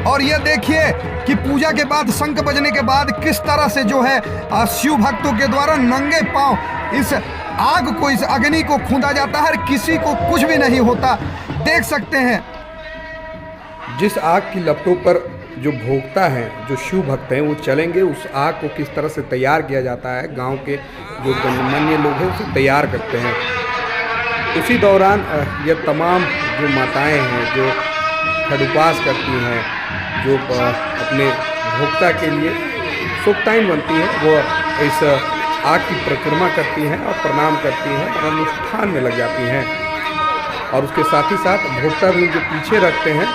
और ये देखिए कि पूजा के बाद शंख बजने के बाद किस तरह से जो है शिव भक्तों के द्वारा नंगे पांव इस आग को, इस अग्नि को खूंदा जाता है। किसी को कुछ भी नहीं होता, देख सकते हैं। जिस आग की लपटों पर जो भोगता है, जो शिव भक्त हैं वो चलेंगे, उस आग को किस तरह से तैयार किया जाता है, गांव के जो गणमान्य लोग हैं उसे तैयार करते हैं। उसी दौरान ये तमाम जो माताएं हैं जो खडुपास करती हैं, जो अपने भोक्ता के लिए सुक्ताइन बनती हैं, वो इस आग की परिक्रमा करती हैं और प्रणाम करती हैं और अनुष्ठान में लग जाती हैं। और उसके साथ ही साथ भोक्ता भी जो पीछे रखते हैं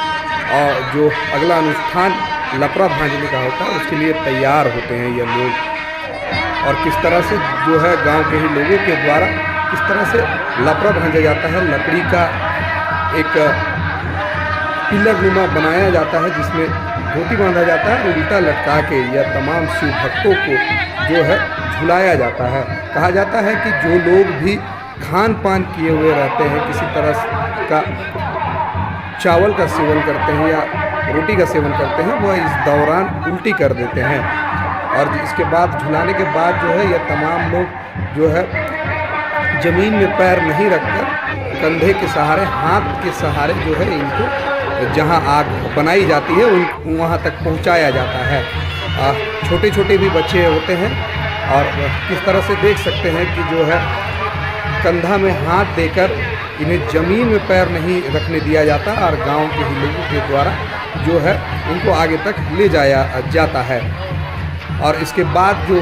और जो अगला अनुष्ठान लपड़ा भांजने का होता है उसके लिए तैयार होते हैं ये लोग। और किस तरह से जो है गांव के ही लोगों के द्वारा किस तरह से लपड़ा भांजा जाता है, लकड़ी का एक पिलर नुमा बनाया जाता है जिसमें धोती बांधा जाता है, उल्टा लटका के यह तमाम शिव भक्तों को जो है झुलाया जाता है। कहा जाता है कि जो लोग भी खान पान किए हुए रहते हैं, किसी तरह का चावल का सेवन करते हैं या रोटी का सेवन करते हैं, वह इस दौरान उल्टी कर देते हैं। और इसके बाद झुलाने के बाद जो है यह तमाम लोग जो है ज़मीन में पैर नहीं रखकर कंधे के सहारे, हाथ के सहारे जो है इनको जहां आग बनाई जाती है उन वहां तक पहुंचाया जाता है। छोटे छोटे भी बच्चे होते हैं और किस तरह से देख सकते हैं कि जो है कंधा में हाथ देकर इन्हें ज़मीन में पैर नहीं रखने दिया जाता और गांव के ही लोगों के द्वारा जो है इनको आगे तक ले जाया जाता है। और इसके बाद जो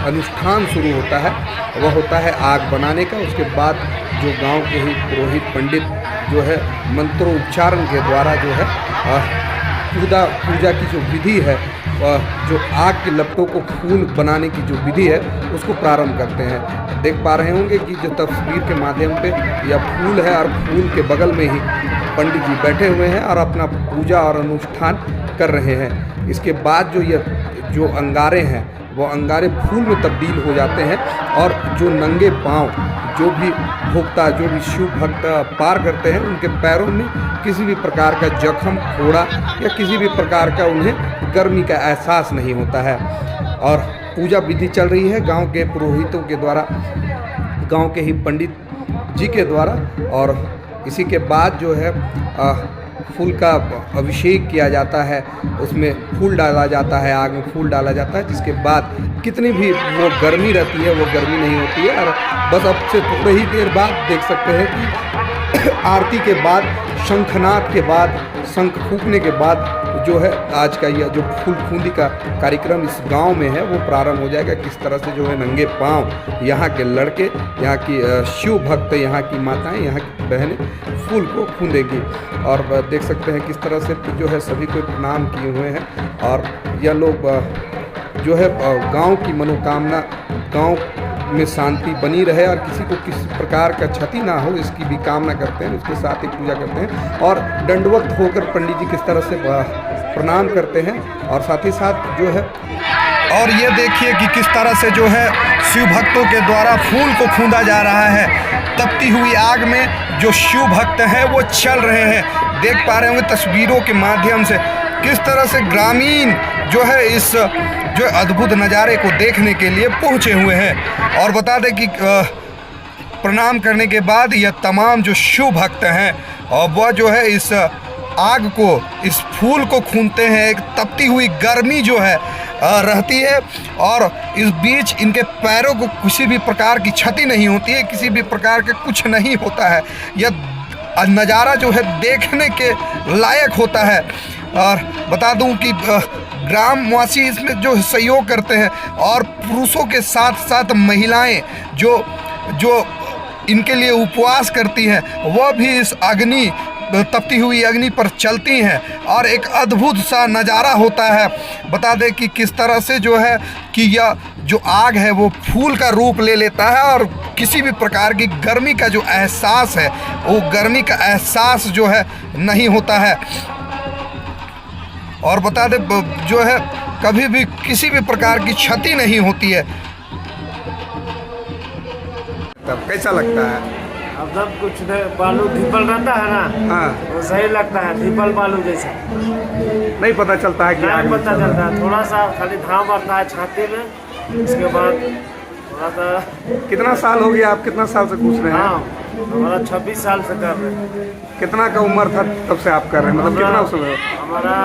अनुष्ठान शुरू होता है वह होता है आग बनाने का। उसके बाद जो गांव के ही पुरोहित पंडित जो है मंत्रोच्चारण के द्वारा जो है पूजा की जो विधि है, जो आग की लपटों को फूल बनाने की जो विधि है उसको प्रारंभ करते हैं। देख पा रहे होंगे कि जो तस्वीर के माध्यम पे यह फूल है और फूल के बगल में ही पंडित जी बैठे हुए हैं और अपना पूजा और अनुष्ठान कर रहे हैं। इसके बाद जो अंगारे हैं वो अंगारे फूल में तब्दील हो जाते हैं और जो नंगे पांव जो भी भोक्ता, जो भी शिव भक्त पार करते हैं उनके पैरों में किसी भी प्रकार का जख्म, फोड़ा या किसी भी प्रकार का उन्हें गर्मी का एहसास नहीं होता है। और पूजा विधि चल रही है गांव के पुरोहितों के द्वारा, गांव के ही पंडित जी के द्वारा। और इसी के बाद जो है फूल का अभिषेक किया जाता है, उसमें फूल डाला जाता है, आग में फूल डाला जाता है, जिसके बाद कितनी भी वो गर्मी रहती है वो गर्मी नहीं होती है। और बस अब से थोड़ी ही देर बाद देख सकते हैं कि आरती के बाद, शंखनाद के बाद, शंख फूंकने के बाद जो है आज का यह जो फूल खूंदी का कार्यक्रम इस गांव में है वो प्रारंभ हो जाएगा। किस तरह से जो है नंगे पांव यहाँ के लड़के, यहाँ की शिव भक्त, यहाँ की माताएं, यहाँ की बहनें फूल को खूंदेगी। और देख सकते हैं किस तरह से जो है सभी को प्रणाम किए हुए हैं। और यह लोग जो है गांव की मनोकामना, गांव में शांति बनी रहे और किसी को किसी प्रकार का क्षति ना हो इसकी भी कामना करते हैं। उसके साथ ही पूजा करते हैं और दंडवत होकर पंडित जी किस तरह से प्रणाम करते हैं और साथ ही साथ जो है। और ये देखिए कि किस तरह से जो है शिव भक्तों के द्वारा फूल को खूंदा जा रहा है। तपती हुई आग में जो शिव भक्त हैं वो चल रहे हैं। देख पा रहे होंगे तस्वीरों के माध्यम से किस तरह से ग्रामीण जो है इस जो अद्भुत नज़ारे को देखने के लिए पहुंचे हुए हैं। और बता दें कि प्रणाम करने के बाद यह तमाम जो शिव भक्त हैं और वह जो है इस आग को, इस फूल को खूंदते हैं। एक तपती हुई गर्मी जो है रहती है और इस बीच इनके पैरों को किसी भी प्रकार की क्षति नहीं होती है, किसी भी प्रकार के कुछ नहीं होता है। यह नज़ारा जो है देखने के लायक होता है। और बता दूं कि ग्रामवासी इसमें जो सहयोग करते हैं और पुरुषों के साथ साथ महिलाएं जो इनके लिए उपवास करती हैं वह भी इस अग्नि, तपती हुई अग्नि पर चलती हैं और एक अद्भुत सा नज़ारा होता है। बता दें कि किस तरह से जो है कि यह जो आग है वो फूल का रूप ले लेता है और किसी भी प्रकार की गर्मी का जो एहसास है वो गर्मी का एहसास जो है नहीं होता है। और बता दें जो है कभी भी किसी भी प्रकार की क्षति नहीं होती है। तब कैसा लगता है? अब जब कुछ बालू ढीपल रहता है ना, हाँ, वो सही लगता है, ढीपल बालू जैसा। नहीं पता चलता है कि आग नहीं में पता चल रहा चलता है, थोड़ा सा खाली धाम आता है छाती में, उसके बाद थोड़ा सा। है। कितना साल हो गया, आप कितना साल से घुस रहे हैं? हाँ, हमारा 26 साल से कर रहे हैं। कितना का उम्र था तब से आप कर रहे हैं, मतलब कितना हमारा उसमें? हमारा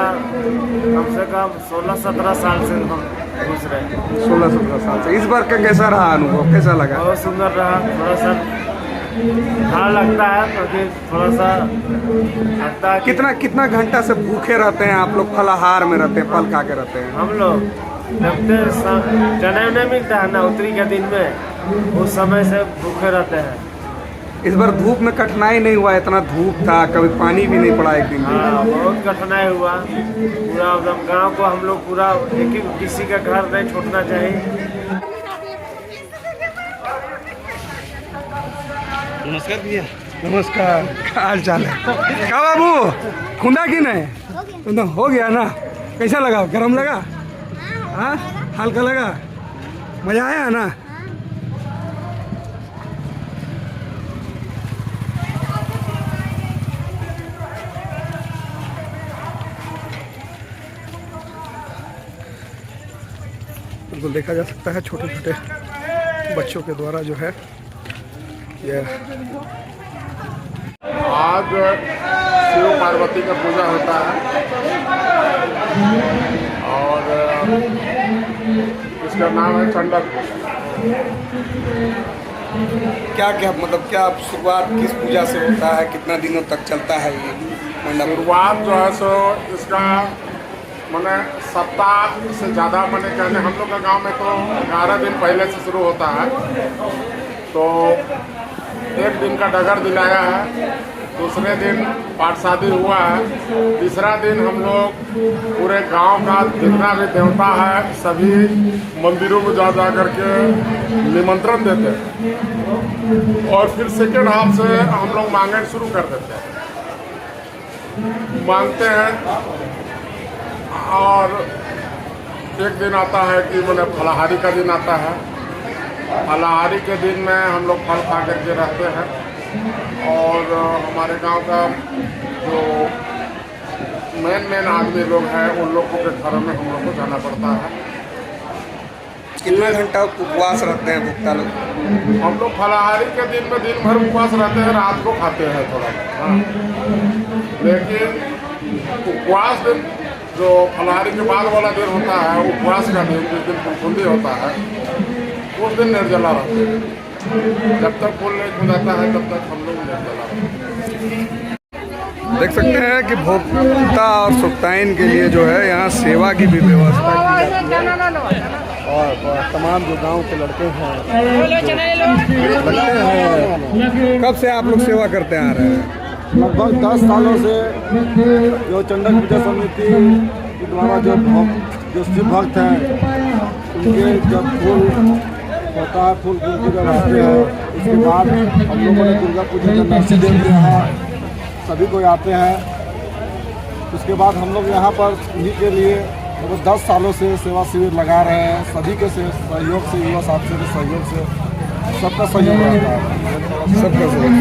कम से कम 16-17 साल से हम घुस रहे हैं। 16-17 साल से। इस बार का कैसा रहा अनुभव, कैसा लगा? बहुत सुंदर रहा, थोड़ा सा हाँ लगता है, क्योंकि थोड़ा सा लगता है कि कितना घंटा से भूखे रहते हैं आप लोग, फलाहार में रहते हैं, फल खा के रहते हैं? हम लोग जनेऊ नहीं मिलता है ना उत्तरी के दिन में, उस समय से भूखे रहते हैं। इस बार धूप में कठिनाई नहीं हुआ? इतना धूप था, कभी पानी भी नहीं पड़ा एक दिन भी? हाँ, बहुत कठिनाई हुआ। पूरा मतलब गांव को हम लोग पूरा एक ही, किसी का घर नहीं छूटना चाहिए। नमस्कार भैया। नमस्कार, क्या हाल चाल है? क्या बाबू, खुंदा कि नहीं? एकदम हो गया ना? कैसा लगा, गरम लगा? हाँ, हल्का लगा? मजा आया ना? बिल्कुल देखा जा सकता है छोटे छोटे बच्चों के द्वारा जो है यह आज शिव पार्वती का पूजा होता है और इसका नाम है चंडक। क्या क्या मतलब क्या शुरुआत किस पूजा से होता है, कितना दिनों तक चलता है ये मंडप? शुरुआत जो है सो इसका मैंने सप्ताह से ज़्यादा मैंने कहने हम लोग का गांव में तो 11 दिन पहले से शुरू होता है। तो एक दिन का डगर दिलाया है, दूसरे दिन पाठ शादी हुआ है, तीसरा दिन हम लोग पूरे गांव का जितना भी देवता है सभी मंदिरों में जा करके निमंत्रण देते हैं और फिर सेकेंड हाफ से हम लोग मांगने शुरू कर देते हैं, मांगते हैं। और एक दिन आता है कि मैंने फलाहारी का दिन आता है। फलाहारी के दिन में हम लोग फल खा करके रहते हैं और हमारे गांव का जो मेन आदमी लोग हैं उन लोगों के घरों में हम लोग को जाना पड़ता है। कितना घंटा उपवास रहते हैं भुगता लोग? हम लोग फलाहारी के दिन में दिन भर उपवास रहते हैं, रात को खाते हैं थोड़ा। हाँ। लेकिन उपवास दिन जो फलाहारी के बाद वाला दिन होता है, उपवास का दिन, जिस दिन फुलफुंदी होता है, उस दिन निर्जला रहते हैं। जब तक फूल नहीं खुदाता है तब तक हम लोग निर्जला रहते हैं। देख सकते हैं कि भोक्ता और सुक्ताइन के लिए जो है यहाँ सेवा की भी व्यवस्था की जाती है और तमाम जो गांव के लड़के हैं लगते हैं। कब से आप लोग सेवा करते आ रहे हैं? लगभग 10 सालों से जो चंडक पूजा समिति के द्वारा जो शिव भक्त हैं उनके जब फूल होता है, फूल जब आते हैं, उसके बाद हम लोगों ने दुर्गा पूजा का नरसिंह देव के यहाँ सभी कोई आते हैं। उसके बाद हम लोग यहाँ पर उन्हीं के लिए 10 सालों से सेवा शिविर लगा रहे हैं। सभी के सहयोग से, युवा साथी के सहयोग से सबका सहयोग रहता है, सबका सहयोग।